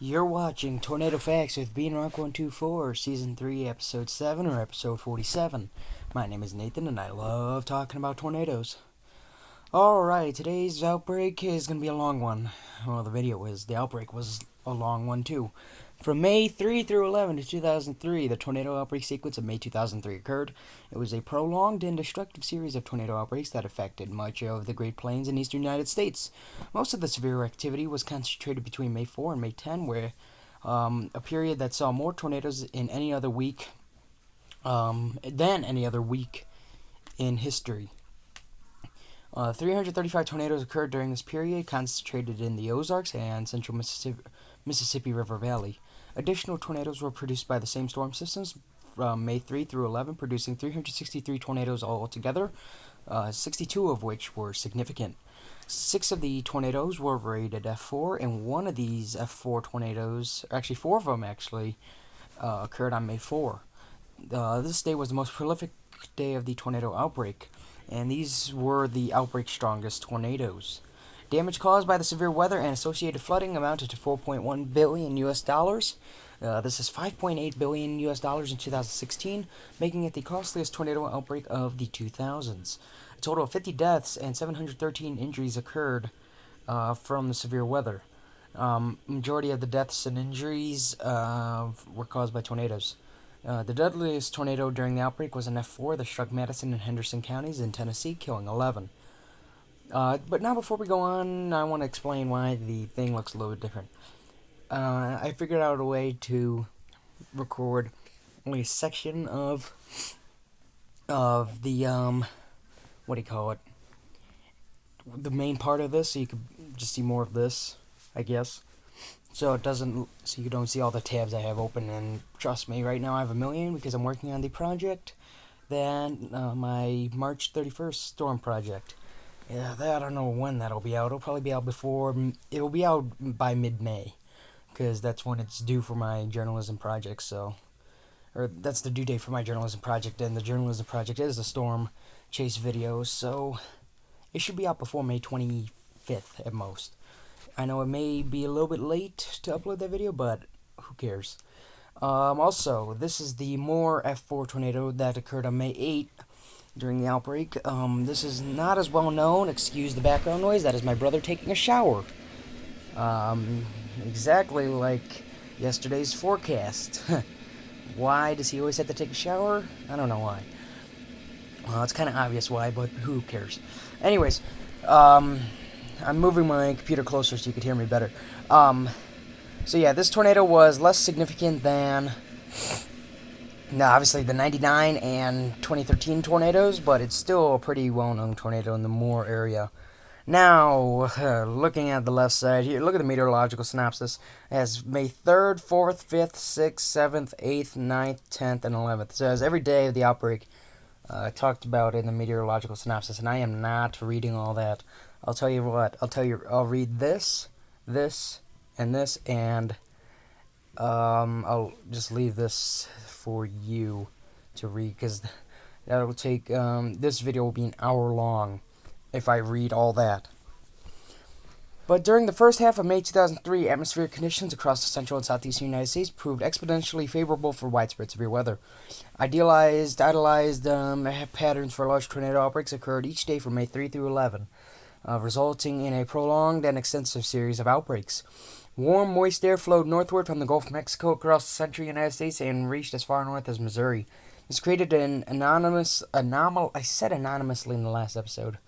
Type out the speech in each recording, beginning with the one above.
You're watching Tornado Facts with Beanrock124, Season 3, Episode 7, or Episode 47. My name is Nathan, and I love talking about tornadoes. Alright, today's outbreak is going to be a long one. Well, the outbreak was a long one, too. From May 3 through 11 to 2003, the tornado outbreak sequence of May 2003 occurred. It was a prolonged and destructive series of tornado outbreaks that affected much of the Great Plains and eastern United States. Most of the severe activity was concentrated between May 4 and May 10, where a period that saw more tornadoes in any other week than any other week in history. 335 tornadoes occurred during this period, concentrated in the Ozarks and central Mississippi River Valley. Additional tornadoes were produced by the same storm systems from May 3 through 11, producing 363 tornadoes altogether, 62 of which were significant. 6 of the tornadoes were rated F4, and one of these F4 tornadoes, actually 4 of them occurred on May 4. This day was the most prolific day of the tornado outbreak, and these were the outbreak's strongest tornadoes. Damage caused by the severe weather and associated flooding amounted to $4.1 billion US dollars. This is $5.8 billion US dollars in 2016, making it the costliest tornado outbreak of the 2000s. A total of 50 deaths and 713 injuries occurred from the severe weather. Majority of the deaths and injuries were caused by tornadoes. The deadliest tornado during the outbreak was an F4 that struck Madison and Henderson counties in Tennessee, killing 11. But now before we go on, I want to explain why the thing looks a little bit different. I figured out a way to record only a section of the, the main part of this, so you could just see more of this, I guess. So you don't see all the tabs I have open, and trust me, right now I have 1 million because I'm working on the project, then my March 31st storm project. Yeah, I don't know when that'll be out. It'll probably be out it'll be out by mid-May, because that's when it's due for my journalism project, or that's the due date for my journalism project, and the journalism project is the storm chase video, so it should be out before May 25th at most. I know it may be a little bit late to upload that video, but who cares? Also, this is the Moore F4 tornado that occurred on May 8th during the outbreak. This is not as well known. Excuse the background noise. That is my brother taking a shower. Exactly like yesterday's forecast. Why does he always have to take a shower? I don't know why. Well, it's kind of obvious why, but who cares? Anyways, I'm moving my computer closer so you could hear me better. So yeah, this tornado was less significant than, obviously the 99 and 2013 tornadoes, but it's still a pretty well-known tornado in the Moore area. Now, looking at the left side here, look at the meteorological synopsis. It has May 3rd, 4th, 5th, 6th, 7th, 8th, 9th, 10th, and 11th. It says every day of the outbreak talked about in the meteorological synopsis, and I am not reading all that. I'll tell you what, I'll read this, and this, and I'll just leave this for you to read, because that'll take, this video will be an hour long if I read all that. But during the first half of May 2003, atmospheric conditions across the central and southeastern United States proved exponentially favorable for widespread severe weather. Idealized patterns for large tornado outbreaks occurred each day from May 3 through 11. Resulting in a prolonged and extensive series of outbreaks. Warm, moist air flowed northward from the Gulf of Mexico across the central United States and reached as far north as Missouri. This created an I said anonymously in the last episode.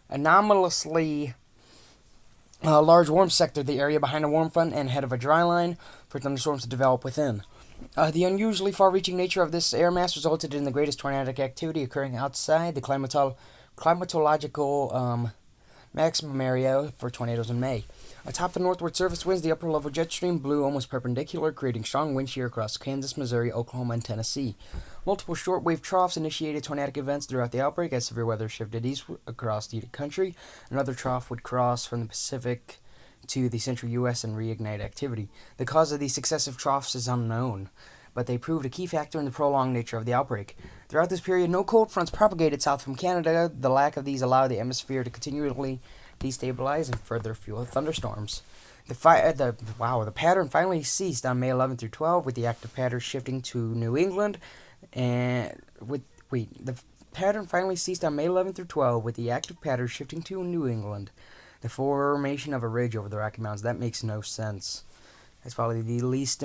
Anomalously large warm sector of the area behind a warm front and ahead of a dry line for thunderstorms to develop within. The unusually far-reaching nature of this air mass resulted in the greatest tornadic activity occurring outside the climatological maximum area for tornadoes in May. Atop the northward surface winds, the upper-level jet stream blew almost perpendicular, creating strong wind shear across Kansas, Missouri, Oklahoma, and Tennessee. Multiple shortwave troughs initiated tornadic events throughout the outbreak as severe weather shifted east across the country. Another trough would cross from the Pacific to the central U.S. and reignite activity. The cause of these successive troughs is unknown, but they proved a key factor in the prolonged nature of the outbreak. Throughout this period, no cold fronts propagated south from Canada. The lack of these allowed the atmosphere to continually destabilize and further fuel thunderstorms. The pattern finally ceased on May 11 through 12, with the active pattern shifting to New England, and the pattern finally ceased on May 11 through 12, with the active pattern shifting to New England. The formation of a ridge over the Rocky Mountains. That makes no sense. That's probably the least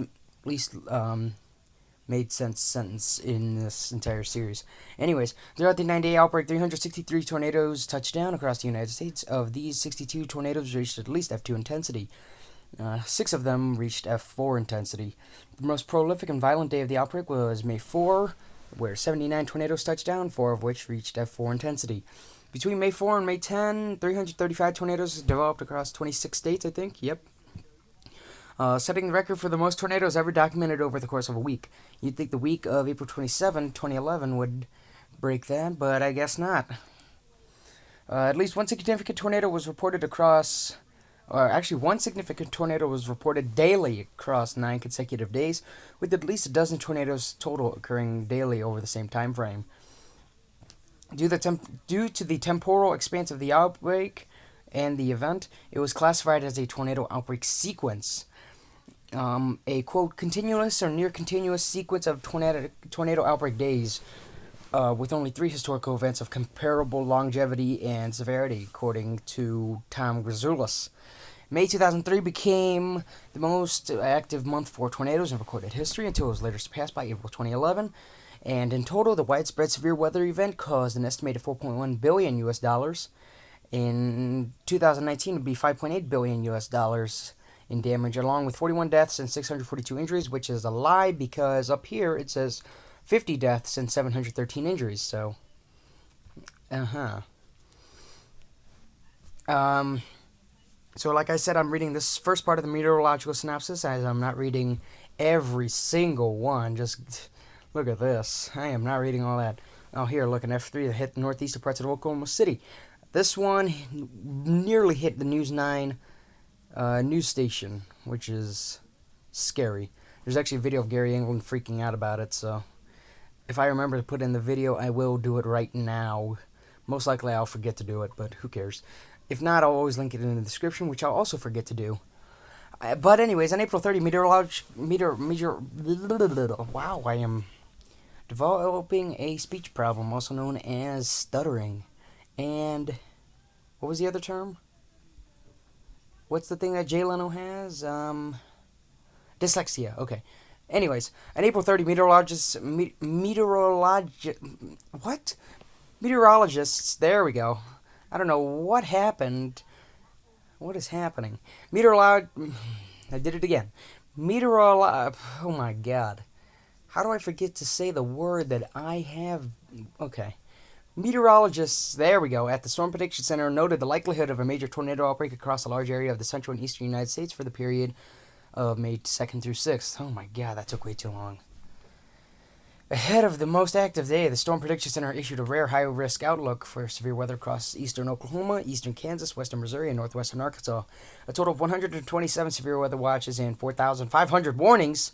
made sense sentence in this entire series. Anyways, throughout the 9-day outbreak, 363 tornadoes touched down across the United States. Of these, 62 tornadoes reached at least F2 intensity. 6 of them reached F4 intensity. The most prolific and violent day of the outbreak was May 4, where 79 tornadoes touched down, 4 of which reached F4 intensity. Between May 4 and May 10, 335 tornadoes developed across 26 states, I think. Yep. Setting the record for the most tornadoes ever documented over the course of a week. You'd think the week of April 27, 2011 would break that, but I guess not. At least one significant tornado was reported one significant tornado was reported daily across 9 consecutive days, with at least a dozen tornadoes total occurring daily over the same time frame. Due to the temporal expanse of the outbreak and the event, it was classified as a tornado outbreak sequence. A, quote, continuous or near-continuous sequence of tornado outbreak days, with only 3 historical events of comparable longevity and severity, according to Tom Grzoulis. May 2003 became the most active month for tornadoes in recorded history, until it was later surpassed by April 2011. And in total, the widespread severe weather event caused an estimated $4.1 billion US dollars. In 2019, it would be $5.8 billion US dollars in damage, along with 41 deaths and 642 injuries, which is a lie because up here it says 50 deaths and 713 injuries. So, So, like I said, I'm reading this first part of the meteorological synopsis, as I'm not reading every single one. Just look at this. I am not reading all that. Oh, here, look, an F3 that hit the northeastern parts of Oklahoma City. This one nearly hit the News 9 news station, which is scary. There's actually a video of Gary England freaking out about it, so if I remember to put in the video, I will do it right now. Most likely I'll forget to do it, but who cares. If not, I'll always link it in the description, which I'll also forget to do. But anyways, on April 30, wow, I am developing a speech problem, also known as stuttering. And what was the other term? What's the thing that Jay Leno has? Dyslexia. Okay. Anyways, on April 30, meteorologists, there we go. I don't know what happened. What is happening? I did it again. Oh my god. How do I forget to say the word that I have? Okay. Meteorologists, there we go, at the Storm Prediction Center noted the likelihood of a major tornado outbreak across a large area of the central and eastern United States for the period of May 2nd through 6th. Oh my god, that took way too long. Ahead of the most active day, the Storm Prediction Center issued a rare high-risk outlook for severe weather across eastern Oklahoma, eastern Kansas, western Missouri, and northwestern Arkansas. A total of 127 severe weather watches and 4,500 warnings,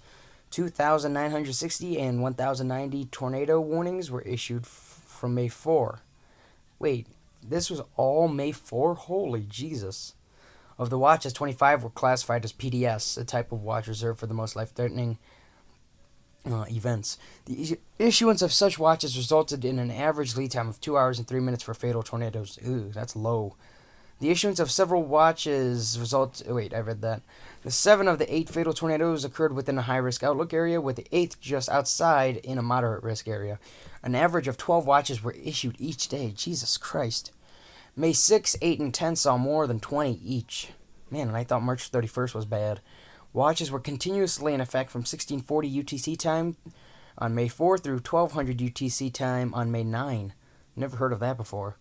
2,960 and 1,090 tornado warnings were issued from May 4. Wait, this was all May 4? Holy Jesus. Of the watches, 25 were classified as PDS, a type of watch reserved for the most life-threatening events. The issuance of such watches resulted in an average lead time of 2 hours and 3 minutes for fatal tornadoes. Ooh, that's low. The issuance of several watches I read that. The 7 of the 8 fatal tornadoes occurred within a high-risk outlook area, with the 8th just outside in a moderate-risk area. An average of 12 watches were issued each day. Jesus Christ. May 6, 8, and 10 saw more than 20 each. Man, and I thought March 31st was bad. Watches were continuously in effect from 1640 UTC time on May 4 through 1200 UTC time on May 9. Never heard of that before.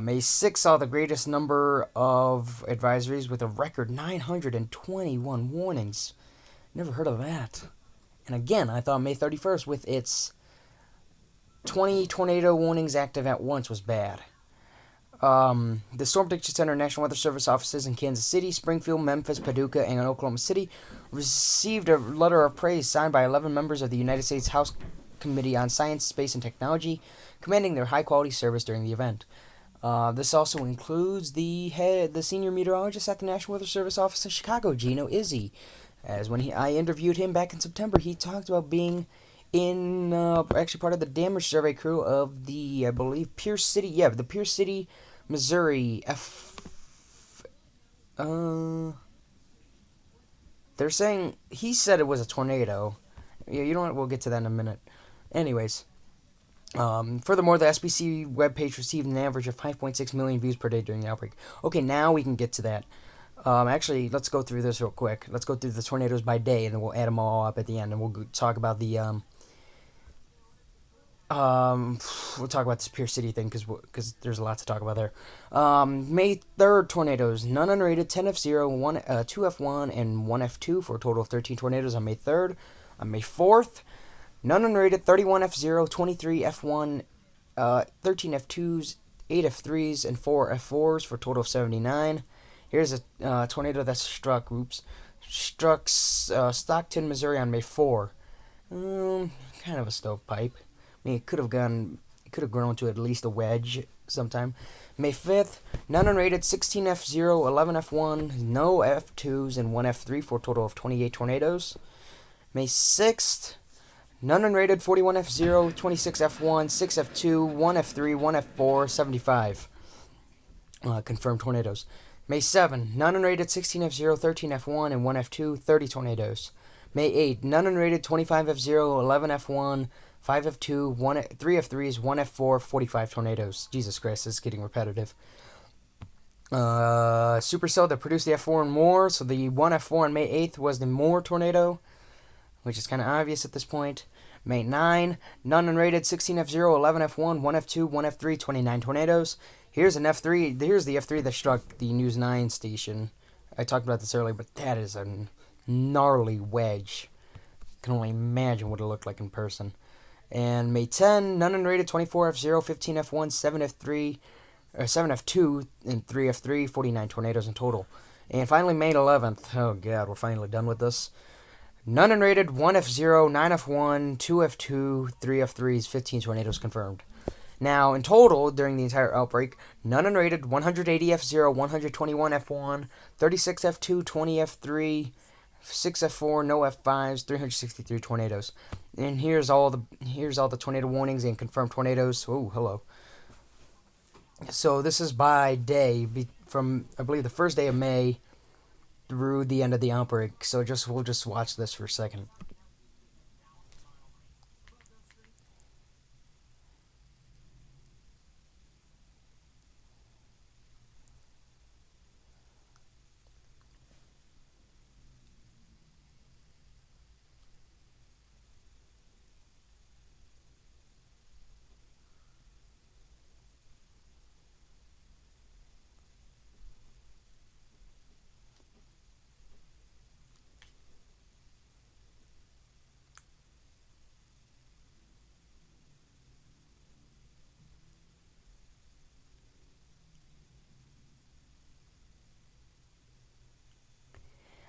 May 6 saw the greatest number of advisories with a record 921 warnings. Never heard of that. And again, I thought May 31st with its 20 tornado warnings active at once was bad. The Storm Prediction Center National Weather Service offices in Kansas City, Springfield, Memphis, Paducah, and Oklahoma City received a letter of praise signed by 11 members of the United States House Committee on Science, Space, and Technology, commending their high-quality service during the event. This also includes the senior meteorologist at the National Weather Service office in Chicago, Gino Izzi. As I interviewed him back in September, he talked about being in actually part of the damage survey crew of the, I believe, Pierce City, the Pierce City, Missouri uh they're saying he said it was a tornado. Yeah, you know what? We'll get to that in a minute. Anyways, furthermore, the SBC webpage received an average of 5.6 million views per day during the outbreak. Okay, now we can get to that. Actually, let's go through this real quick. Let's go through the tornadoes by day, and then we'll add them all up at the end, and we'll talk about the we'll talk about this Pierce City thing because there's a lot to talk about there. May 3rd tornadoes, none unrated, 10F0, 2F1, and 1F2 for a total of 13 tornadoes on May 3rd. On May 4th, none unrated, 31F0, 23F1, 13F2s, 8F3s, and 4F4s for a total of 79. Here's a tornado that struck Stockton, Missouri on May 4. Kind of a stovepipe. I mean, it could have grown to at least a wedge sometime. May 5th, none unrated, 16F0, 11F1, no F2s, and 1F3 for a total of 28 tornadoes. May 6th, none unrated, 41F0, 26F1, 6F2, 1F3, 1F4, 75 confirmed tornadoes. May 7, none unrated, 16F0, 13F1, and 1F2, 30 tornadoes. May 8, none unrated, 25F0, 11F1, 5F2, 3F3s, 1F4, 45 tornadoes. Jesus Christ, this is getting repetitive. Supercell that produced the F4 and more, so the 1F4 on May 8th was the Moore tornado, which is kind of obvious at this point. May 9, none unrated, 16F0, 11F1, 1F2, 1F3, 29 tornadoes. Here's an F3. Here's the F3 that struck the News 9 station. I talked about this earlier, but that is a gnarly wedge. I can only imagine what it looked like in person. And May 10, none unrated, 24F0, 15F1, 7F2, and 3F3, 49 tornadoes in total. And finally, May 11th. Oh, God, we're finally done with this. None unrated, 1F0, 9F1, 2F2, 3F3s, 15 tornadoes confirmed. Now, in total, during the entire outbreak, none unrated, 180F0, 121F1, 36F2, 20F3, 6F4, no F5s, 363 tornadoes. And here's all the tornado warnings and confirmed tornadoes. Oh, hello. So this is by day from, I believe, the first day of May through the end of the outbreak. So we'll just watch this for a second.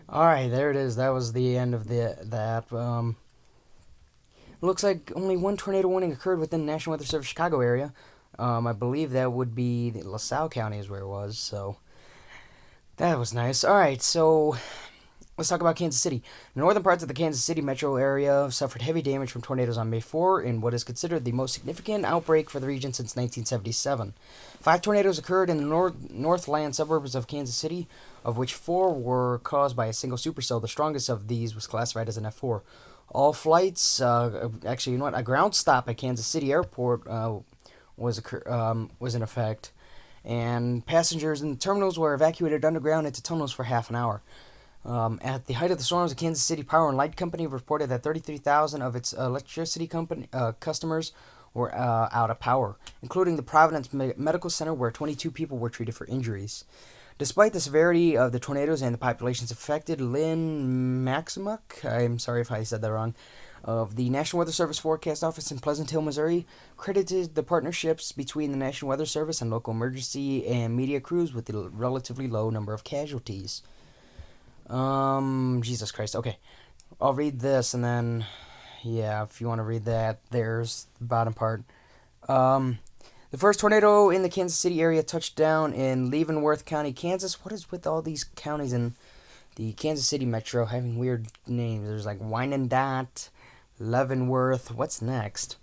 All right, there it is. That was the end of that. Looks like only one tornado warning occurred within the National Weather Service Chicago area. I believe that would be LaSalle County is where it was. So that was nice. All right, so let's talk about Kansas City. The northern parts of the Kansas City metro area suffered heavy damage from tornadoes on May 4 in what is considered the most significant outbreak for the region since 1977. 5 tornadoes occurred in the northland suburbs of Kansas City, of which 4 were caused by a single supercell. The strongest of these was classified as an F4. All flights, actually, you know what? A ground stop at Kansas City Airport was in effect, and passengers in the terminals were evacuated underground into tunnels for half an hour. At the height of the storms, the Kansas City Power and Light Company reported that 33,000 of its electricity customers were out of power, including the Providence Medical Center, where 22 people were treated for injuries. Despite the severity of the tornadoes and the populations affected, Lynn Maximuk, I'm sorry if I said that wrong, of the National Weather Service Forecast Office in Pleasant Hill, Missouri, credited the partnerships between the National Weather Service and local emergency and media crews with the relatively low number of casualties. Jesus Christ. Okay. I'll read this and then, yeah, if you want to read that, there's the bottom part. The The first tornado in the Kansas City area touched down in Leavenworth County, Kansas. What is with all these counties in the Kansas City metro having weird names? There's like Wyandotte, Leavenworth. What's next?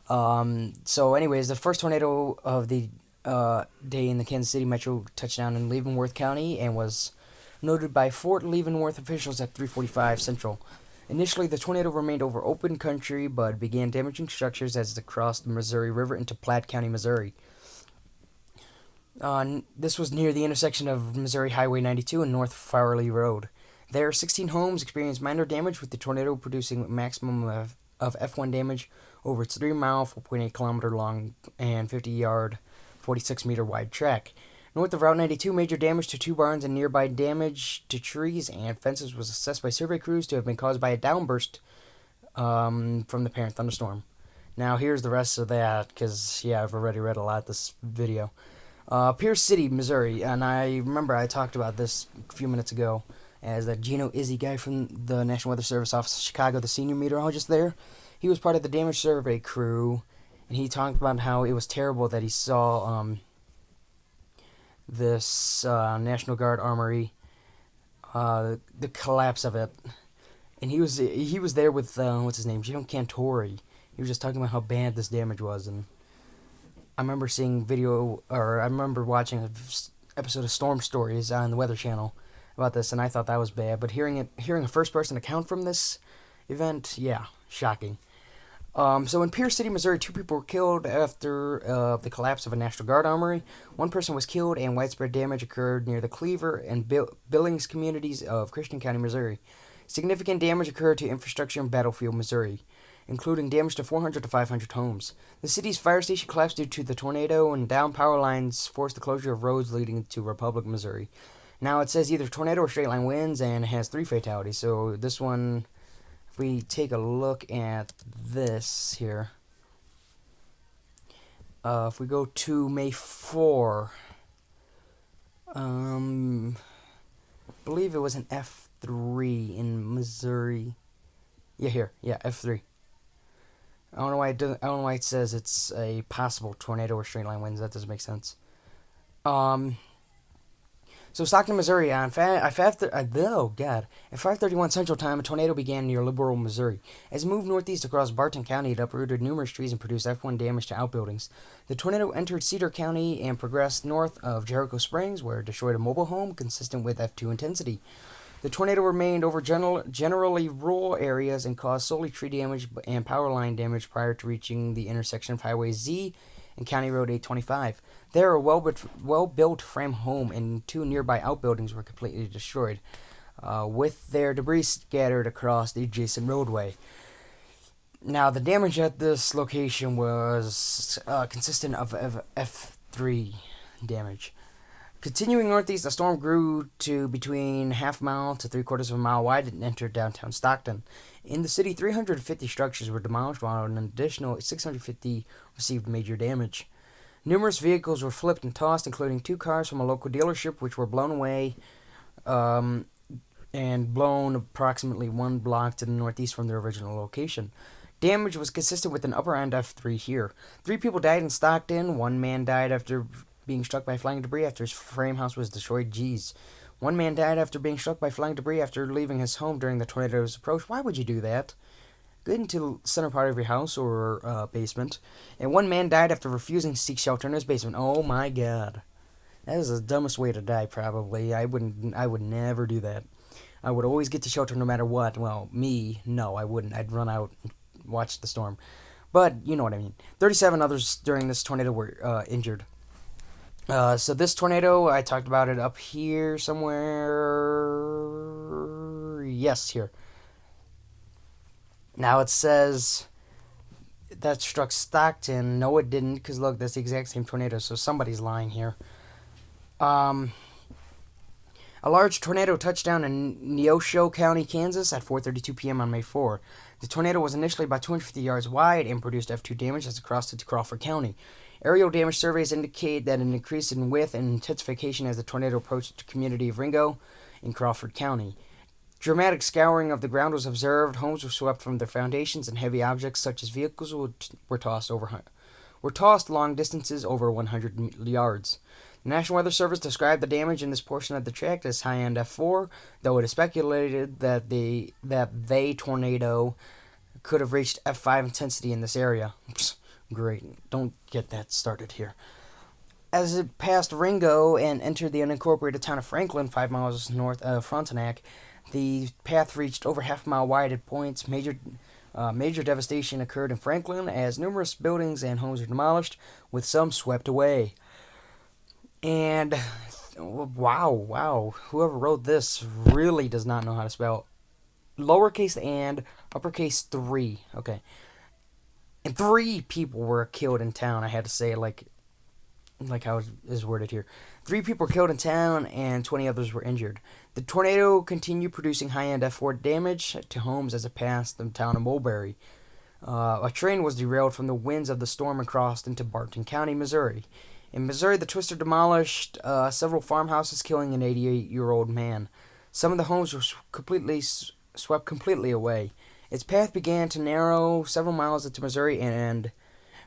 So, anyways, the first tornado of the day in the Kansas City metro touched down in Leavenworth County and was noted by Fort Leavenworth officials at 3:45 Central. Initially, the tornado remained over open country, but began damaging structures as it crossed the Missouri River into Platte County, Missouri. This was near the intersection of Missouri Highway 92 and North Farley Road. There, 16 homes experienced minor damage, with the tornado producing a maximum of F1 damage over its 3-mile, 4.8 kilometer long, and 50-yard, 46-meter wide track. North of Route 92, major damage to 2 barns and nearby damage to trees and fences was assessed by survey crews to have been caused by a downburst from the parent thunderstorm. Now, here's the rest of that, because, yeah, I've already read a lot this video. Pierce City, Missouri, and I remember I talked about this a few minutes ago, as that Gino Izzy guy from the National Weather Service Office of Chicago, the senior meteorologist there, he was part of the damage survey crew, and he talked about how it was terrible that he saw this National Guard armory, the collapse of it, and he was there with what's his name, Jim Cantori. He was just talking about how bad this damage was, and I remember I remember watching an episode of Storm Stories on the Weather Channel about this, and I thought that was bad. But hearing a first-person account from this event, yeah, shocking. So in Pierce City, Missouri, 2 people were killed after the collapse of a National Guard armory. 1 person was killed, and widespread damage occurred near the Cleaver and Billings communities of Christian County, Missouri. Significant damage occurred to infrastructure in Battlefield, Missouri, including damage to 400 to 500 homes. The city's fire station collapsed due to the tornado, and down power lines forced the closure of roads leading to Republic, Missouri. Now it says either tornado or straight line winds, and it has 3 fatalities. So this one, if we take a look at this here, if we go to May 4, I believe it was an F3 in Missouri. Yeah, here, yeah, F3. I don't know why it says it's a possible tornado or straight line winds. That doesn't make sense. So Stockton, Missouri, at 5:31 Central Time, a tornado began near Liberal, Missouri. As it moved northeast across Barton County, it uprooted numerous trees and produced F1 damage to outbuildings. The tornado entered Cedar County and progressed north of Jericho Springs, where it destroyed a mobile home consistent with F2 intensity. The tornado remained over generally rural areas and caused solely tree damage and power line damage prior to reaching the intersection of Highway Z and County Road 825. There, a well-built frame home and 2 nearby outbuildings were completely destroyed, with their debris scattered across the adjacent roadway. Now, the damage at this location was consistent of F3 damage. Continuing northeast, the storm grew to between half-mile to 3/4 of a mile wide and entered downtown Stockton. In the city, 350 structures were demolished, while an additional 650 received major damage. Numerous vehicles were flipped and tossed, including 2 cars from a local dealership, which were blown away and blown approximately 1 block to the northeast from their original location. Damage was consistent with an upper end F3 here. 3 people died in Stockton. 1 man died after being struck by flying debris after his frame house was destroyed. Jeez. 1 man died after being struck by flying debris after leaving his home during the tornado's approach. Why would you do that? Get into the center part of your house or basement. And 1 man died after refusing to seek shelter in his basement. Oh my god. That is the dumbest way to die, probably. I would never do that. I would always get to shelter no matter what. Well, me, no, I wouldn't. I'd run out and watch the storm. But, you know what I mean. 37 others during this tornado were injured. So this tornado, I talked about it up here somewhere. Yes, here. Now it says that struck Stockton. No, it didn't, because look, that's the exact same tornado, so somebody's lying here. A large tornado touched down in Neosho County, Kansas at 4:32 p.m. on May 4. The tornado was initially about 250 yards wide and produced F2 damage as it crossed into Crawford County. Aerial damage surveys indicate that an increase in width and intensification as the tornado approached the community of Ringo in Crawford County. Dramatic scouring of the ground was observed. Homes were swept from their foundations, and heavy objects such as vehicles were tossed were tossed long distances over 100 yards. The National Weather Service described the damage in this portion of the track as high-end F4, though it is speculated that the tornado could have reached F5 intensity in this area. Psst, great, don't get that started here. As it passed Ringo and entered the unincorporated town of Franklin, 5 miles north of Frontenac, the path reached over half a mile wide at points. Major devastation occurred in Franklin as numerous buildings and homes were demolished, with some swept away. And wow, whoever wrote this really does not know how to spell lowercase and uppercase 3. Okay. And 3 people were killed in town. I had to say it like how it is worded here. 3 people were killed in town and 20 others were injured. The tornado continued producing high-end F4 damage to homes as it passed the town of Mulberry. A train was derailed from the winds of the storm and crossed into Barton County, Missouri. In Missouri, the twister demolished several farmhouses, killing an 88-year-old man. Some of the homes were swept completely away. Its path began to narrow several miles into Missouri, and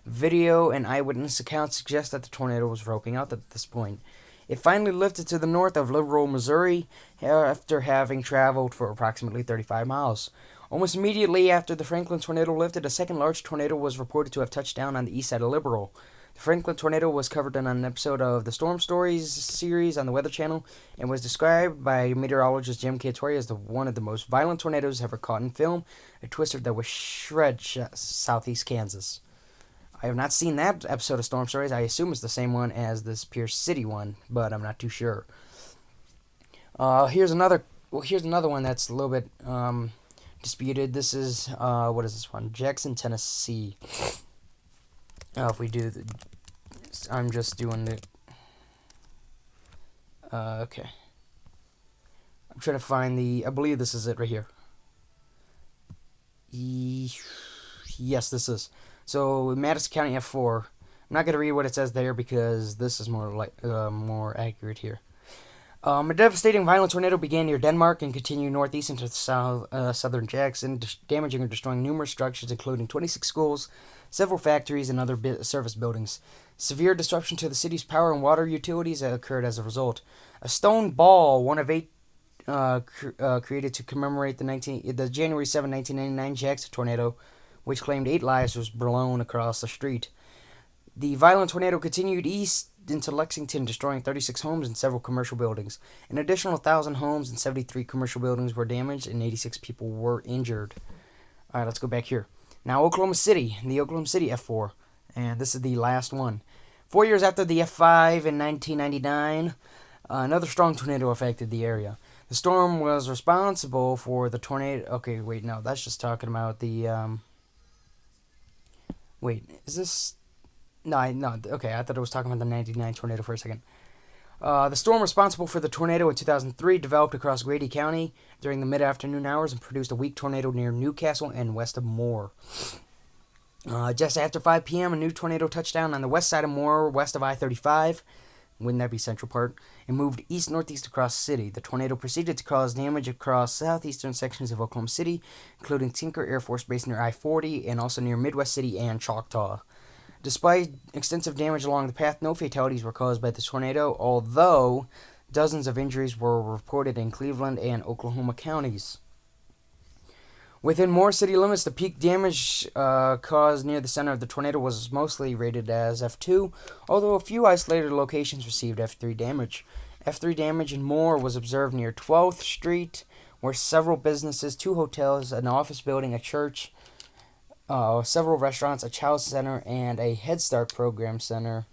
video and eyewitness accounts suggest that the tornado was roping out at this point. It finally lifted to the north of Liberal, Missouri, after having traveled for approximately 35 miles. Almost immediately after the Franklin tornado lifted, a second large tornado was reported to have touched down on the east side of Liberal. The Franklin tornado was covered in an episode of the Storm Stories series on the Weather Channel and was described by meteorologist Jim Cantori as one of the most violent tornadoes ever caught in film, a twister that would shred southeast Kansas. I have not seen that episode of Storm Stories. I assume it's the same one as this Pierce City one, but I'm not too sure. Here's another one that's a little bit disputed. This is what is this one? Jackson, Tennessee. If we do I'm just doing the okay. I'm trying to find I believe this is it right here. Yes, this is. So Madison County F4. I'm not gonna read what it says there because this is more accurate here. A devastating violent tornado began near Denmark and continued northeast into southern Jackson, damaging or destroying numerous structures, including 26 schools, several factories, and other service buildings. Severe disruption to the city's power and water utilities occurred as a result. A stone ball, one of 8 created to commemorate the January 7, 1999 Jackson tornado, which claimed 8 lives, was blown across the street. The violent tornado continued east into Lexington, destroying 36 homes and several commercial buildings. An additional 1,000 homes and 73 commercial buildings were damaged, and 86 people were injured. All right, let's go back here. Now, Oklahoma City, the Oklahoma City F4, and this is the last one. 4 years after the F5 in 1999, another strong tornado affected the area. The storm was responsible for the tornado. Okay, wait, no, that's just talking about the. Wait, is this? No, okay, I thought it was talking about the 99 tornado for a second. The storm responsible for the tornado in 2003 developed across Grady County during the mid-afternoon hours and produced a weak tornado near Newcastle and west of Moore. Just after 5 p.m., a new tornado touched down on the west side of Moore, west of I-35. Wouldn't that be Central Park? And moved east-northeast across the city. The tornado proceeded to cause damage across southeastern sections of Oklahoma City, including Tinker Air Force Base near I-40 and also near Midwest City and Choctaw. Despite extensive damage along the path, no fatalities were caused by the tornado, although dozens of injuries were reported in Cleveland and Oklahoma counties. Within Moore city limits, the peak damage caused near the center of the tornado was mostly rated as F2, although a few isolated locations received F3 damage. F3 damage in Moore was observed near 12th Street, where several businesses, 2 hotels, an office building, a church, several restaurants, a child center, and a Head Start program center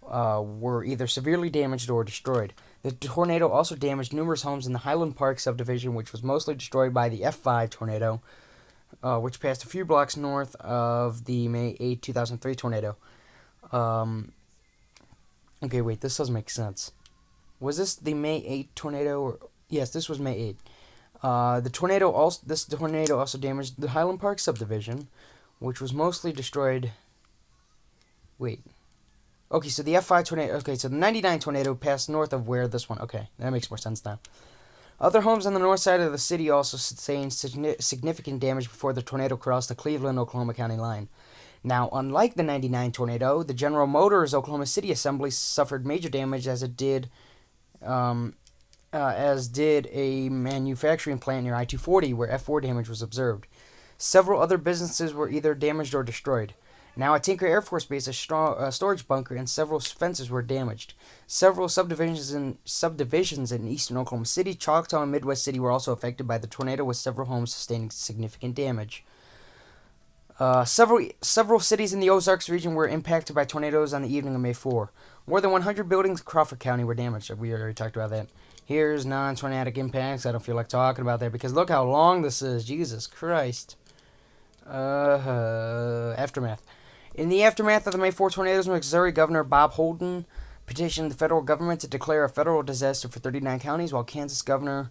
were either severely damaged or destroyed. The tornado also damaged numerous homes in the Highland Park subdivision, which was mostly destroyed by the F5 tornado, which passed a few blocks north of the May 8, 2003 tornado. Okay, wait, this doesn't make sense. Was this the May 8 tornado? Yes, this was May 8. This tornado also damaged the Highland Park subdivision, which was mostly destroyed. Wait. Okay, so the F5 tornado. Okay, so the 99 tornado passed north of where this one. Okay, that makes more sense now. Other homes on the north side of the city also sustained significant damage before the tornado crossed the Cleveland, Oklahoma County line. Now, unlike the 99 tornado, the General Motors Oklahoma City assembly suffered major damage um, as did a manufacturing plant near I-240 where F4 damage was observed. Several other businesses were either damaged or destroyed. Now, at Tinker Air Force Base, a storage bunker and several fences were damaged. Several subdivisions in eastern Oklahoma City, Choctaw, and Midwest City were also affected by the tornado, with several homes sustaining significant damage. Several cities in the Ozarks region were impacted by tornadoes on the evening of May 4. More than 100 buildings in Crawford County were damaged. We already talked about that. Here's non-tornadic impacts. I don't feel like talking about that because look how long this is. Jesus Christ. Aftermath. In the aftermath of the May 4 tornadoes, Missouri Governor Bob Holden petitioned the federal government to declare a federal disaster for 39 counties, while Kansas Governor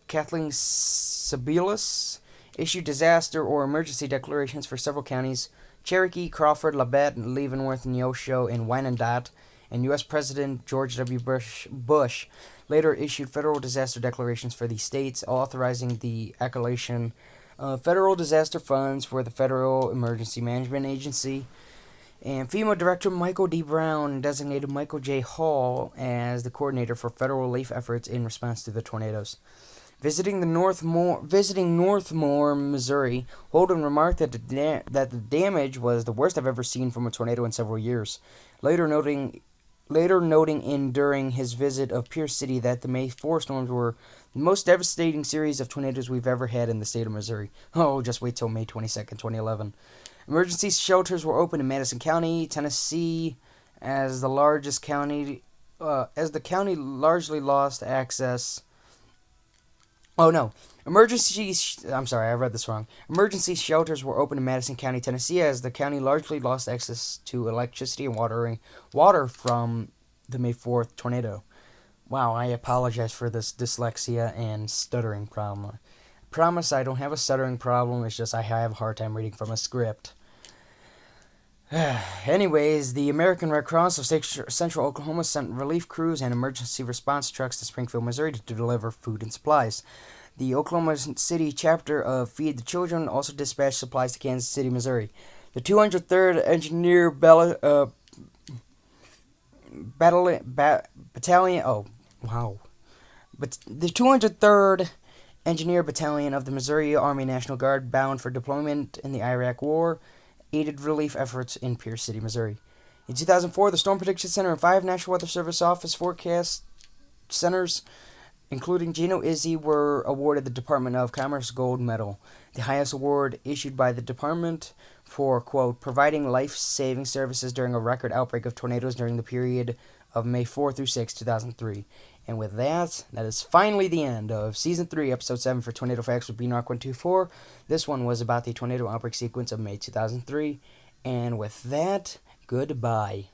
Kathleen Sebelius issued disaster or emergency declarations for several counties: Cherokee, Crawford, Labette, Leavenworth, Neosho, and Wyandotte. And U.S. President George W. Bush later issued federal disaster declarations for these states, authorizing the allocation federal disaster funds for the Federal Emergency Management Agency. And FEMA Director Michael D. Brown designated Michael J. Hall as the coordinator for federal relief efforts in response to the tornadoes. Visiting Northmore, Missouri, Holden remarked that the damage was the worst I've ever seen from a tornado in several years. Later noting during his visit of Pierce City that the May 4 storms were the most devastating series of tornadoes we've ever had in the state of Missouri. Oh, just wait till May 22nd, 2011. Emergency shelters were opened in Madison County, Tennessee, as the county largely lost access. Oh no. I'm sorry, I read this wrong. Emergency shelters were opened in Madison County, Tennessee, as the county largely lost access to electricity and water from the May 4th tornado. Wow, I apologize for this dyslexia and stuttering problem. I promise I don't have a stuttering problem, it's just I have a hard time reading from a script. Anyways, the American Red Cross of Central Oklahoma sent relief crews and emergency response trucks to Springfield, Missouri to deliver food and supplies. The Oklahoma City chapter of Feed the Children also dispatched supplies to Kansas City, Missouri. The 203rd Engineer Battalion. Oh, wow. But the 203rd Engineer Battalion of the Missouri Army National Guard, bound for deployment in the Iraq War, aided relief efforts in Pierce City, Missouri. In 2004, the Storm Prediction Center and 5 National Weather Service office forecast centers, including Gino Izzi, were awarded the Department of Commerce Gold Medal, the highest award issued by the department for, quote, providing life-saving services during a record outbreak of tornadoes during the period of May 4 through 6, 2003. And with that is finally the end of Season 3, Episode 7 for Tornado Facts with Beanrock124. This one was about the tornado outbreak sequence of May 2003. And with that, goodbye.